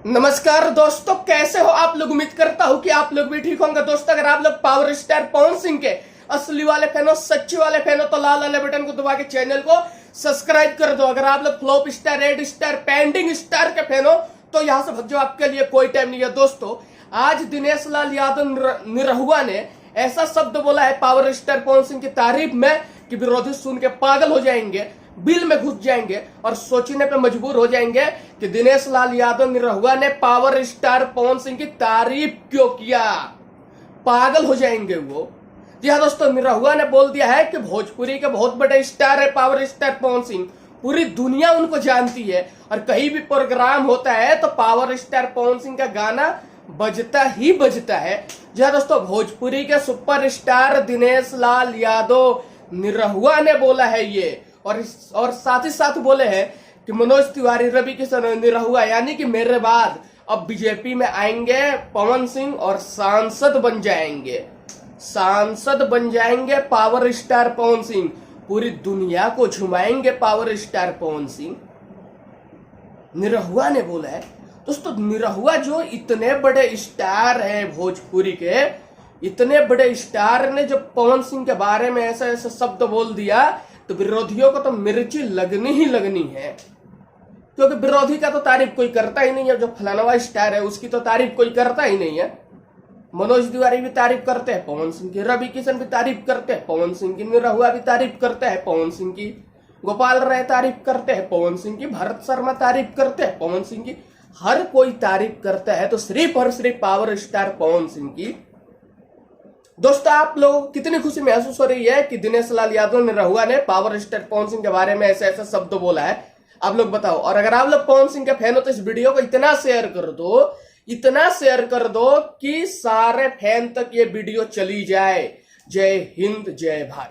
नमस्कार दोस्तों, कैसे हो आप लोग। उम्मीद करता हूं कि आप लोग भी ठीक होंगे। दोस्तों, अगर आप लोग पावर स्टार पवन सिंह के असली वाले फैन हो, सच्चे वाले फैन हो, तो लाल वाले बटन को दबा के चैनल को सब्सक्राइब कर दो। अगर आप लोग flop star, red star, pending star के फैन हो तो यहां से भग जाओ, आपके लिए कोई टाइम नहीं है। दोस्तों, आज दिनेश लाल यादव निरहुआ ने ऐसा शब्द बोला है पावर स्टार पवन सिंह की तारीफ में कि विरोधी सुन के पागल हो जाएंगे, बिल में घुस जाएंगे और सोचने पे मजबूर हो जाएंगे कि दिनेश लाल यादव निरहुआ ने पावर स्टार पवन सिंह की तारीफ क्यों किया। पागल हो जाएंगे वो। जी हाँ दोस्तों, निरहुआ ने बोल दिया है कि भोजपुरी के बहुत बड़े स्टार है पावर स्टार पवन सिंह। पूरी दुनिया उनको जानती है और कहीं भी प्रोग्राम होता है तो पावर स्टार पवन सिंह का गाना बजता ही बजता है। जी हाँ दोस्तों, भोजपुरी के सुपरस्टार दिनेश लाल यादव निरहुआ ने बोला है ये। और साथ ही साथ बोले हैं कि मनोज तिवारी, रवि किशन, निरहुआ यानी कि मेरे बाद अब बीजेपी में आएंगे पवन सिंह और सांसद बन जाएंगे। सांसद बन जाएंगे पावर स्टार पवन सिंह। पूरी दुनिया को झुमाएंगे पावर स्टार पवन सिंह। निरहुआ ने बोला है। दोस्तों, निरहुआ जो इतने बड़े स्टार हैं भोजपुरी के, इतने बड़े स्टार ने जब पवन सिंह के बारे में ऐसा ऐसा शब्द बोल दिया तो विरोधियों को तो मिर्ची लगनी ही लगनी है। क्योंकि विरोधी का तो तारीफ कोई करता ही नहीं है। जो फलानवा स्टार है उसकी तो तारीफ कोई करता ही नहीं है। मनोज तिवारी भी तारीफ करते हैं पवन सिंह की, रवि किशन भी तारीफ करते हैं पवन सिंह की, निरहुआ भी तारीफ करते हैं पवन सिंह की, गोपाल राय तारीफ करते हैं पवन सिंह की, भरत शर्मा तारीफ करते हैं पवन सिंह की। हर कोई तारीफ करता है तो सिर्फ और सिर्फ पावर स्टार पवन सिंह की। दोस्तों, आप लोगों को कितनी खुशी महसूस हो रही है कि दिनेश लाल यादव निरहुआ ने पावर स्टार पवन सिंह के बारे में ऐसा ऐसा शब्द बोला है, आप लोग बताओ। और अगर आप लोग पवन सिंह के फैन हो तो इस वीडियो को इतना शेयर कर दो, इतना शेयर कर दो कि सारे फैन तक ये वीडियो चली जाए। जय हिंद, जय भारत।